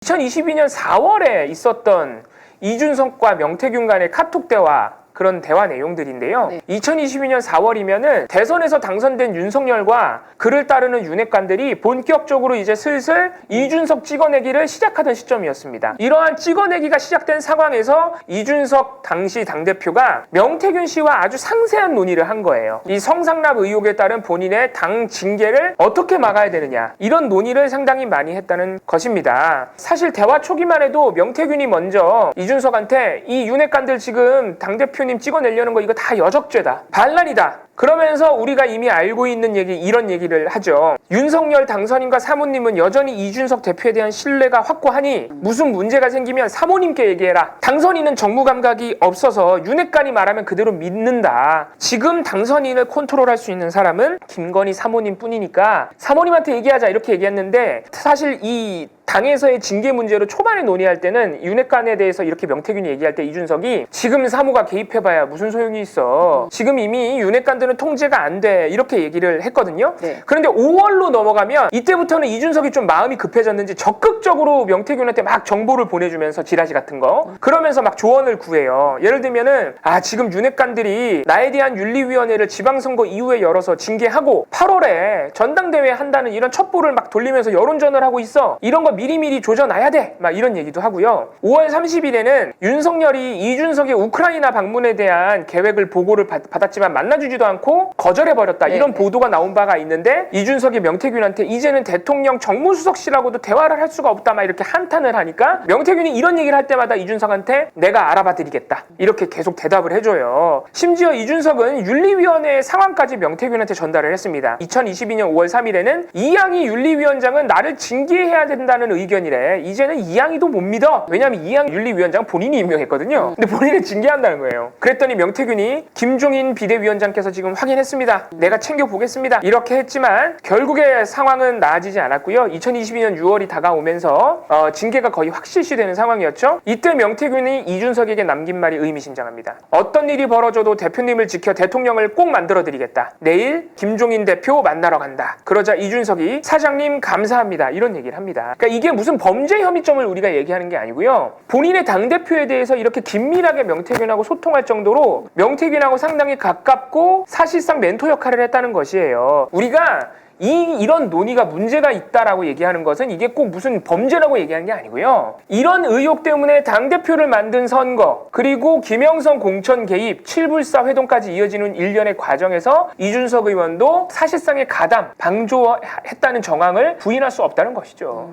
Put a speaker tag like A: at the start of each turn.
A: 2022년 4월에 있었던 이준석과 명태균 간의 카톡 대화, 그런 대화 내용들인데요.
B: 네.
A: 2022년 4월이면은 대선에서 당선된 윤석열과 그를 따르는 윤핵관들이 본격적으로 이제 슬슬 이준석 찍어내기를 시작하던 시점이었습니다. 이러한 찍어내기가 시작된 상황에서 이준석 당시 당대표가 명태균 씨와 아주 상세한 논의를 한 거예요. 이 성상납 의혹에 따른 본인의 당 징계를 어떻게 막아야 되느냐, 이런 논의를 상당히 많이 했다는 것입니다. 사실 대화 초기만 해도 명태균이 먼저 이준석한테 이 윤핵관들 지금 당대표님 찍어내려는 거 이거 다 여적죄다, 반란이다, 그러면서 우리가 이미 알고 있는 얘기, 이런 얘기를 하죠. 윤석열 당선인과 사모님은 여전히 이준석 대표에 대한 신뢰가 확고하니 무슨 문제가 생기면 사모님께 얘기해라. 당선인은 정무 감각이 없어서 윤핵관이 말하면 그대로 믿는다. 지금 당선인을 컨트롤할 수 있는 사람은 김건희 사모님 뿐이니까 사모님한테 얘기하자, 이렇게 얘기했는데, 사실 이 당에서의 징계 문제로 초반에 논의할 때는 윤핵관에 대해서 이렇게 명태균이 얘기할 때 이준석이 지금 사모가 개입해봐야 무슨 소용이 있어, 지금 이미 윤핵관들은 통제가 안 돼, 이렇게 얘기를 했거든요.
B: 네.
A: 그런데 5월로 넘어가면 이때부터는 이준석이 좀 마음이 급해졌는지 적극적으로 명태균한테 막 정보를 보내주면서 지라시 같은 거, 그러면서 막 조언을 구해요. 예를 들면은 지금 윤핵관들이 나에 대한 윤리위원회를 지방선거 이후에 열어서 징계하고 8월에 전당대회 한다는 이런 첩보를 막 돌리면서 여론전을 하고 있어, 이런 거 미리미리 조져놔야 돼, 막 이런 얘기도 하고요. 5월 30일에는 윤석열이 이준석의 우크라이나 방문에 대한 계획을 보고를 받았지만 만나주지도 않고 거절해버렸다, 이런 보도가 나온 바가 있는데, 이준석이 명태균한테 이제는 대통령 정무수석실하고도 대화를 할 수가 없다, 막 이렇게 한탄을 하니까 명태균이 이런 얘기를 할 때마다 이준석한테 내가 알아봐드리겠다, 이렇게 계속 대답을 해줘요. 심지어 이준석은 윤리위원회의 상황까지 명태균한테 전달을 했습니다. 2022년 5월 3일에는 이양희 윤리위원장은 나를 징계해야 된다는 의견이래. 이제는 이양희도 못 믿어. 왜냐하면 이양희 윤리위원장 본인이 임명했거든요. 근데 본인을 징계한다는 거예요. 그랬더니 명태균이 김종인 비대위원장께서 지금 확인했습니다, 내가 챙겨보겠습니다, 이렇게 했지만 결국에 상황은 나아지지 않았고요. 2022년 6월이 다가오면서 징계가 거의 확실시되는 상황이었죠. 이때 명태균이 이준석에게 남긴 말이 의미심장합니다. 어떤 일이 벌어져도 대표님을 지켜 대통령을 꼭 만들어드리겠다. 내일 김종인 대표 만나러 간다. 그러자 이준석이 사장님 감사합니다, 이런 얘기를 합니다. 그러니까 이게 무슨 범죄 혐의점을 우리가 얘기하는 게 아니고요. 본인의 당대표에 대해서 이렇게 긴밀하게 명태균하고 소통할 정도로 명태균하고 상당히 가깝고 사실상 멘토 역할을 했다는 것이에요. 우리가 이런 논의가 문제가 있다라고 얘기하는 것은 이게 꼭 무슨 범죄라고 얘기하는 게 아니고요. 이런 의혹 때문에 당대표를 만든 선거, 그리고 김영선 공천 개입, 7불사 회동까지 이어지는 일련의 과정에서 이준석 의원도 사실상의 가담, 방조했다는 정황을 부인할 수 없다는 것이죠.